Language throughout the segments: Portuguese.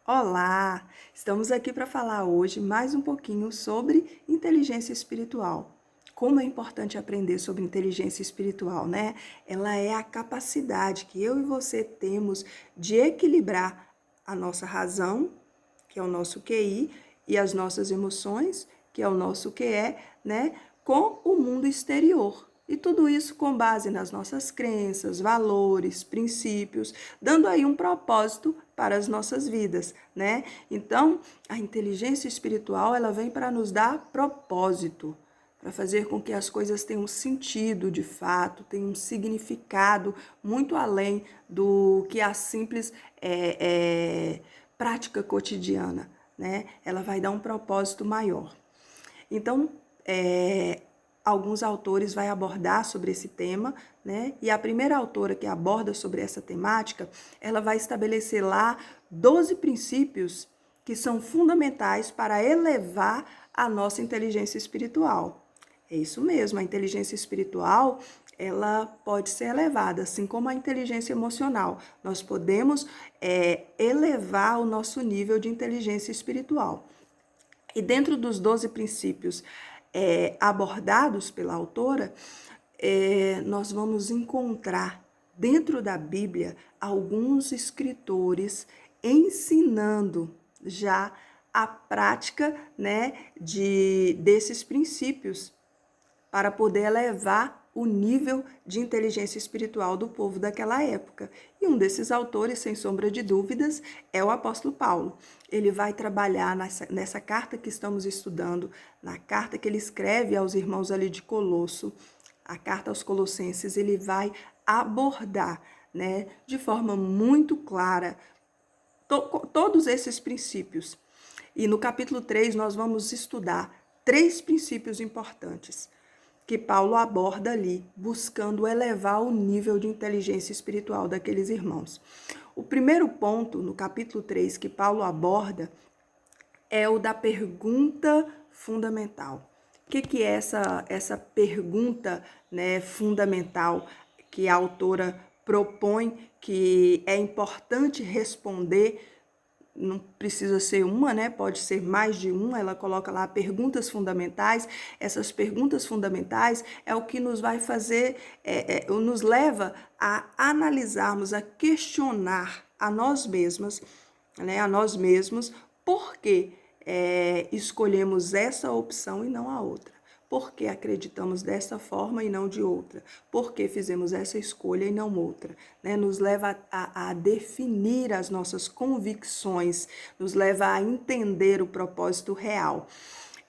Olá! Estamos aqui para falar hoje mais um pouquinho sobre inteligência espiritual. Como é importante aprender sobre inteligência espiritual, né? Ela é a capacidade que eu e você temos de equilibrar a nossa razão, que é o nosso QI, e as nossas emoções, que é o nosso QE, né? Com o mundo exterior. E tudo isso com base nas nossas crenças, valores, princípios, dando aí um propósito para as nossas vidas, né? Então, a inteligência espiritual, ela vem para nos dar propósito, para fazer com que as coisas tenham sentido de fato, tenham um significado muito além do que a simples prática cotidiana, né? Ela vai dar um propósito maior. Então, alguns autores vão abordar sobre esse tema, né? E a primeira autora que aborda sobre essa temática, ela vai estabelecer lá 12 princípios que são fundamentais para elevar a nossa inteligência espiritual. É isso mesmo, a inteligência espiritual, ela pode ser elevada, assim como a inteligência emocional. Nós podemos elevar o nosso nível de inteligência espiritual. E dentro dos 12 princípios abordados pela autora, nós vamos encontrar dentro da Bíblia alguns escritores ensinando já a prática, né, desses princípios para poder elevar o nível de inteligência espiritual do povo daquela época. E um desses autores, sem sombra de dúvidas, é o apóstolo Paulo. Ele vai trabalhar nessa carta que estamos estudando, na carta que ele escreve aos irmãos ali de Colosso, a carta aos Colossenses, ele vai abordar, né, de forma muito clara todos esses princípios. E no capítulo 3 nós vamos estudar 3 princípios importantes que Paulo aborda ali, buscando elevar o nível de inteligência espiritual daqueles irmãos. O primeiro ponto, no capítulo 3, que Paulo aborda, é o da pergunta fundamental. O que é essa pergunta, né, fundamental que a autora propõe que é importante responder? Não precisa ser uma, né? Pode ser mais de uma. Ela coloca lá perguntas fundamentais. Essas perguntas fundamentais é o que nos vai fazer, nos leva a analisarmos, a questionar a nós mesmas, né? A nós mesmos, por que escolhemos essa opção e não a outra. Por que acreditamos dessa forma e não de outra? Por que fizemos essa escolha e não outra? Né? Nos leva a definir as nossas convicções, nos leva a entender o propósito real.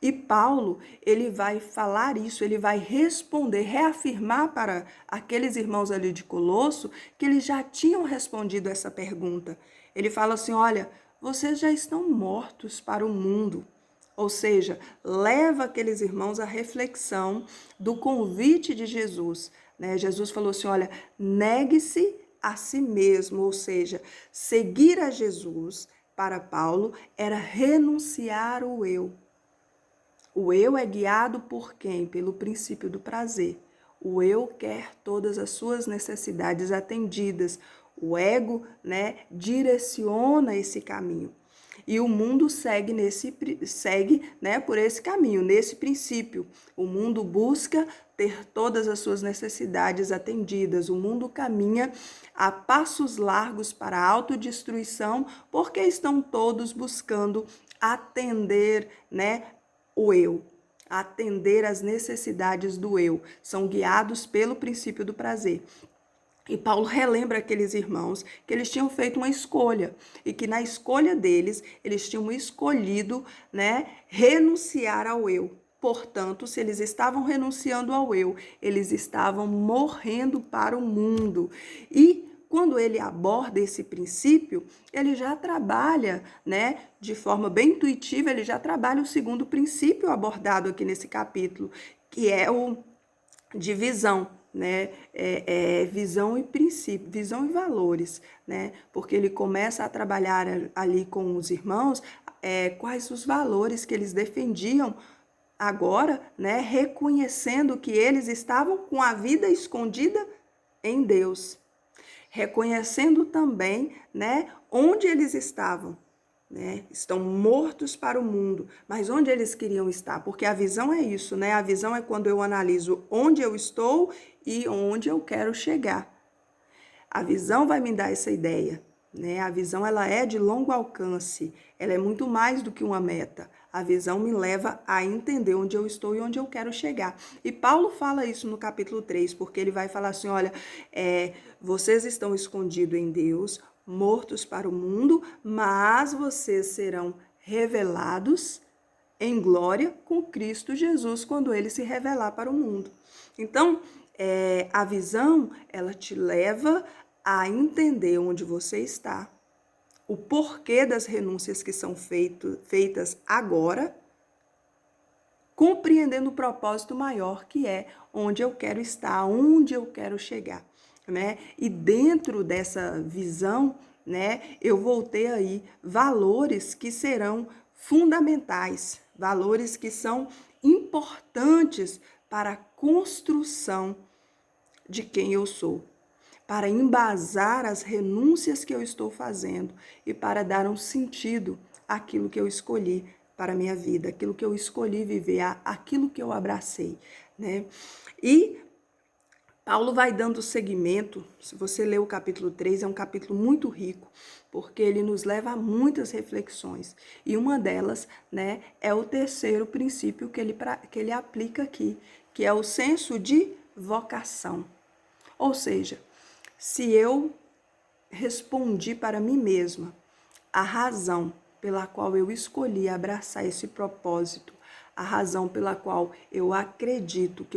E Paulo, ele vai falar isso, ele vai responder, reafirmar para aqueles irmãos ali de Colosso que eles já tinham respondido essa pergunta. Ele fala assim, olha, vocês já estão mortos para o mundo. Ou seja, leva aqueles irmãos à reflexão do convite de Jesus, né? Jesus falou assim, olha, negue-se a si mesmo, ou seja, seguir a Jesus para Paulo era renunciar o eu. O eu é guiado por quem? Pelo princípio do prazer. O eu quer todas as suas necessidades atendidas. O ego, né, direciona esse caminho. E o mundo segue, né, por esse caminho, nesse princípio. O mundo busca ter todas as suas necessidades atendidas. O mundo caminha a passos largos para a autodestruição, porque estão todos buscando atender, né, o eu, atender às necessidades do eu. São guiados pelo princípio do prazer. E Paulo relembra aqueles irmãos que eles tinham feito uma escolha e que na escolha deles, eles tinham escolhido, né, renunciar ao eu. Portanto, se eles estavam renunciando ao eu, eles estavam morrendo para o mundo. E quando ele aborda esse princípio, ele já trabalha, né, de forma bem intuitiva, ele já trabalha o segundo princípio abordado aqui nesse capítulo, que é o de visão, né? Visão e princípio, visão e valores, né? Porque ele começa a trabalhar ali com os irmãos quais os valores que eles defendiam agora, né? Reconhecendo que eles estavam com a vida escondida em Deus, reconhecendo também, né? Onde eles estavam. né? Estão mortos para o mundo. Mas onde eles queriam estar? Porque a visão é isso, né? A visão é quando eu analiso onde eu estou e onde eu quero chegar. A visão vai me dar essa ideia, né? A visão, ela é de longo alcance, ela é muito mais do que uma meta. A visão me leva a entender onde eu estou e onde eu quero chegar. E Paulo fala isso no capítulo 3, porque ele vai falar assim, olha, vocês estão escondidos em Deus, mortos para o mundo, mas vocês serão revelados em glória com Cristo Jesus, quando ele se revelar para o mundo. Então, a visão, ela te leva a entender onde você está, o porquê das renúncias que são feitas agora, compreendendo o propósito maior, que é onde eu quero estar, onde eu quero chegar, né? E dentro dessa visão, né, eu vou ter aí valores que serão fundamentais, valores que são importantes para a construção de quem eu sou, para embasar as renúncias que eu estou fazendo e para dar um sentido àquilo que eu escolhi para a minha vida, aquilo que eu escolhi viver, aquilo que eu abracei, né? E Paulo vai dando seguimento, se você ler o capítulo 3, é um capítulo muito rico, porque ele nos leva a muitas reflexões. E uma delas, né, é o terceiro princípio que ele aplica aqui, que é o senso de vocação. Ou seja, se eu respondi para mim mesma a razão pela qual eu escolhi abraçar esse propósito, a razão pela qual eu acredito que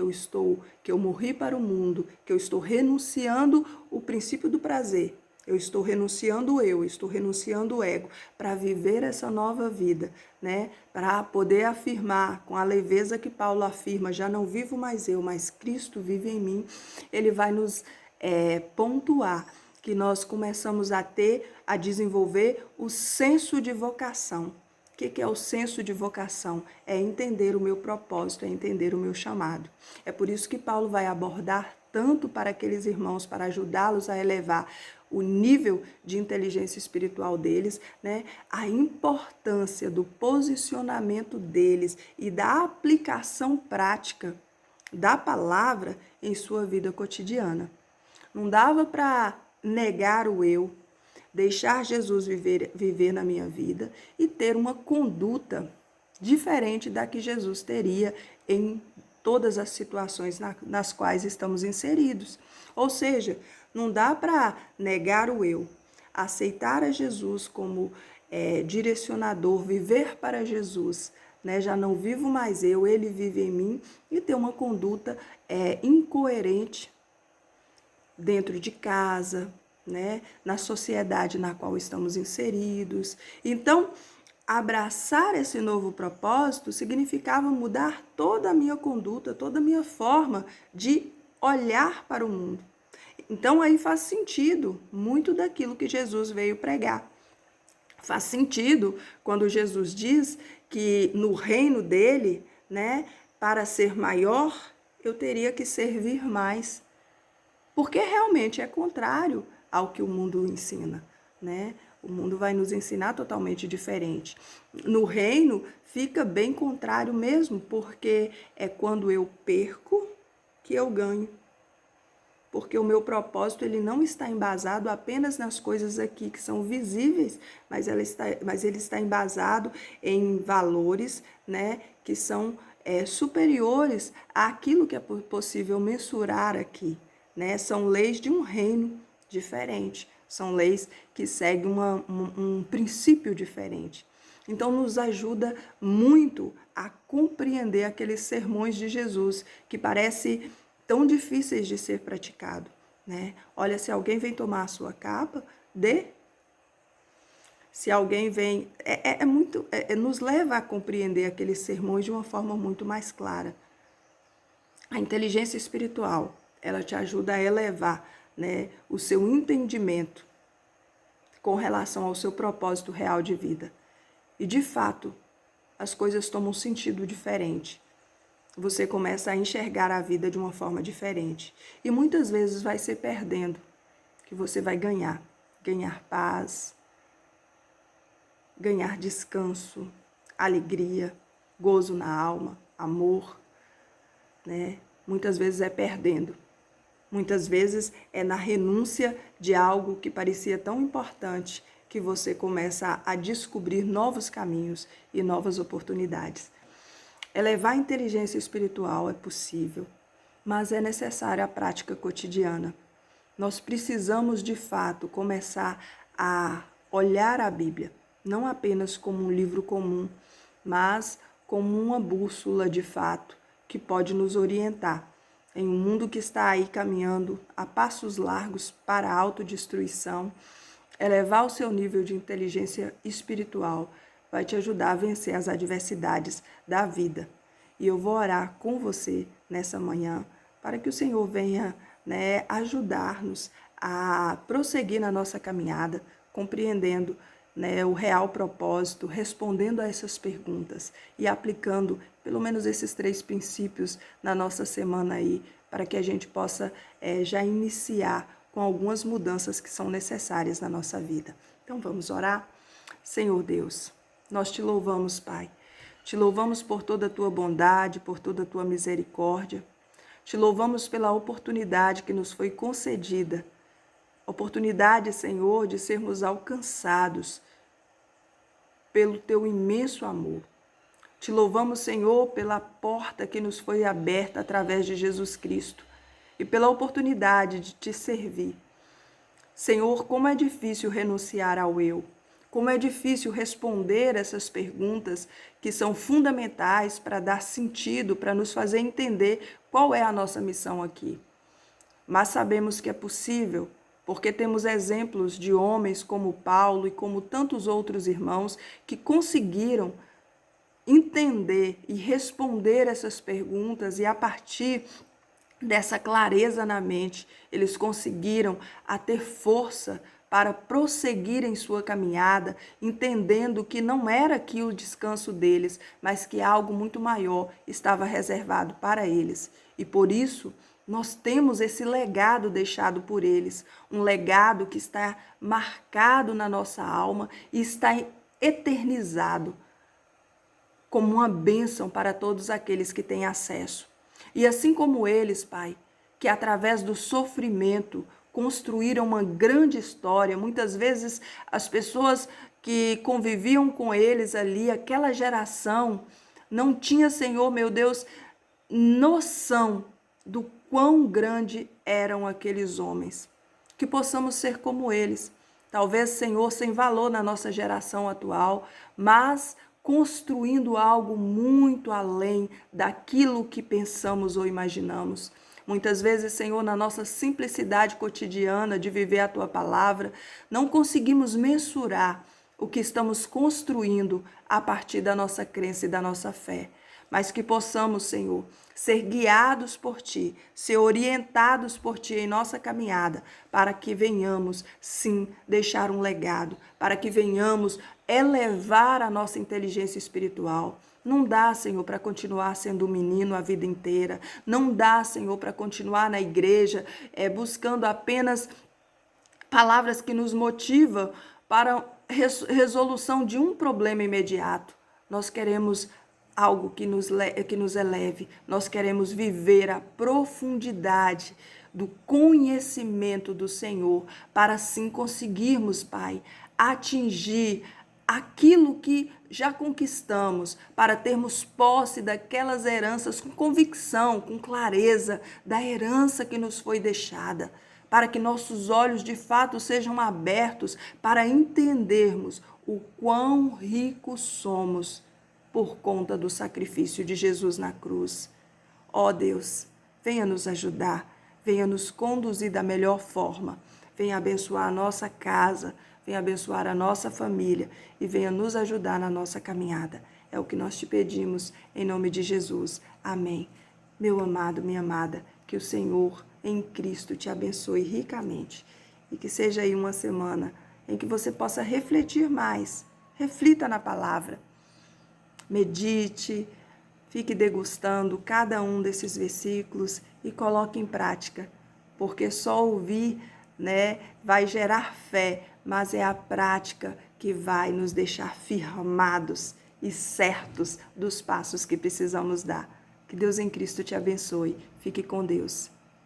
eu morri para o mundo, que eu estou renunciando o princípio do prazer, eu estou renunciando estou renunciando o ego para viver essa nova vida, né? Para poder afirmar com a leveza que Paulo afirma, já não vivo mais eu, mas Cristo vive em mim. Ele vai nos pontuar que nós começamos a desenvolver o senso de vocação. O que é o senso de vocação? É entender o meu propósito, é entender o meu chamado. É por isso que Paulo vai abordar tanto para aqueles irmãos, para ajudá-los a elevar o nível de inteligência espiritual deles, né? A importância do posicionamento deles e da aplicação prática da palavra em sua vida cotidiana. Não dava para negar o eu, deixar Jesus viver na minha vida e ter uma conduta diferente da que Jesus teria em todas as situações nas quais estamos inseridos. Ou seja, não dá para negar o eu, aceitar a Jesus como direcionador, viver para Jesus, né? Já não vivo mais eu, ele vive em mim, e ter uma conduta incoerente dentro de casa, né? Na sociedade na qual estamos inseridos. Então, abraçar esse novo propósito significava mudar toda a minha conduta, toda a minha forma de olhar para o mundo. Então, aí faz sentido muito daquilo que Jesus veio pregar. Faz sentido quando Jesus diz que no reino dele, né, para ser maior, eu teria que servir mais. Porque realmente é contrário ao que o mundo ensina, né? O mundo vai nos ensinar totalmente diferente. No reino fica bem contrário mesmo, porque é quando eu perco que eu ganho. Porque o meu propósito ele não está embasado apenas nas coisas aqui que são visíveis, mas ele está embasado em valores, né, que são superiores àquilo que é possível mensurar aqui, né? São leis de um reino diferente, são leis que seguem um princípio diferente. Então, nos ajuda muito a compreender aqueles sermões de Jesus, que parece tão difíceis de ser praticado, né? Olha, se alguém vem tomar a sua capa, dê. Se alguém vem... nos leva a compreender aqueles sermões de uma forma muito mais clara. A inteligência espiritual, ela te ajuda a elevar, né, o seu entendimento com relação ao seu propósito real de vida. E, de fato, as coisas tomam um sentido diferente. Você começa a enxergar a vida de uma forma diferente. E muitas vezes vai ser perdendo que você vai ganhar. Ganhar paz, ganhar descanso, alegria, gozo na alma, amor, né? Muitas vezes é perdendo. Muitas vezes é na renúncia de algo que parecia tão importante que você começa a descobrir novos caminhos e novas oportunidades. Elevar a inteligência espiritual é possível, mas é necessária a prática cotidiana. Nós precisamos, de fato, começar a olhar a Bíblia, não apenas como um livro comum, mas como uma bússola, de fato, que pode nos orientar em um mundo que está aí caminhando a passos largos para a autodestruição. Elevar o seu nível de inteligência espiritual vai te ajudar a vencer as adversidades da vida. E eu vou orar com você nessa manhã para que o Senhor venha, né, ajudar-nos a prosseguir na nossa caminhada, compreendendo, né, o real propósito, respondendo a essas perguntas e aplicando pelo menos esses 3 princípios na nossa semana aí, para que a gente possa já iniciar com algumas mudanças que são necessárias na nossa vida. Então vamos orar? Senhor Deus, nós te louvamos, Pai. Te louvamos por toda a tua bondade, por toda a tua misericórdia. Te louvamos pela oportunidade que nos foi concedida. Oportunidade, Senhor, de sermos alcançados pelo teu imenso amor. Te louvamos, Senhor, pela porta que nos foi aberta através de Jesus Cristo e pela oportunidade de te servir. Senhor, como é difícil renunciar ao eu, como é difícil responder essas perguntas que são fundamentais para dar sentido, para nos fazer entender qual é a nossa missão aqui. Mas sabemos que é possível, porque temos exemplos de homens como Paulo e como tantos outros irmãos que conseguiram entender e responder essas perguntas e a partir dessa clareza na mente, eles conseguiram a ter força para prosseguir em sua caminhada, entendendo que não era aqui o descanso deles, mas que algo muito maior estava reservado para eles. E por isso, nós temos esse legado deixado por eles, um legado que está marcado na nossa alma e está eternizado como uma bênção para todos aqueles que têm acesso. E assim como eles, Pai, que através do sofrimento construíram uma grande história, muitas vezes as pessoas que conviviam com eles ali, aquela geração, não tinha, Senhor, meu Deus, noção do quão grande eram aqueles homens. Que possamos ser como eles. Talvez, Senhor, sem valor na nossa geração atual, mas construindo algo muito além daquilo que pensamos ou imaginamos. Muitas vezes, Senhor, na nossa simplicidade cotidiana de viver a Tua palavra, não conseguimos mensurar o que estamos construindo a partir da nossa crença e da nossa fé. Mas que possamos, Senhor, ser guiados por Ti, ser orientados por Ti em nossa caminhada, para que venhamos, sim, deixar um legado, para que venhamos elevar a nossa inteligência espiritual. Não dá, Senhor, para continuar sendo um menino a vida inteira. Não dá, Senhor, para continuar na igreja buscando apenas palavras que nos motivam para resolução de um problema imediato. Nós queremos algo que nos eleve. Nós queremos viver a profundidade do conhecimento do Senhor, para assim conseguirmos, Pai, atingir aquilo que já conquistamos, para termos posse daquelas heranças com convicção, com clareza da herança que nos foi deixada, para que nossos olhos de fato sejam abertos para entendermos o quão ricos somos por conta do sacrifício de Jesus na cruz. Ó Deus, venha nos ajudar, venha nos conduzir da melhor forma, venha abençoar a nossa casa, venha abençoar a nossa família e venha nos ajudar na nossa caminhada. É o que nós te pedimos, em nome de Jesus. Amém. Meu amado, minha amada, que o Senhor em Cristo te abençoe ricamente e que seja aí uma semana em que você possa refletir mais, reflita na palavra, medite, fique degustando cada um desses versículos e coloque em prática, porque só ouvir, vai gerar fé, mas é a prática que vai nos deixar firmados e certos dos passos que precisamos dar. Que Deus em Cristo te abençoe. Fique com Deus.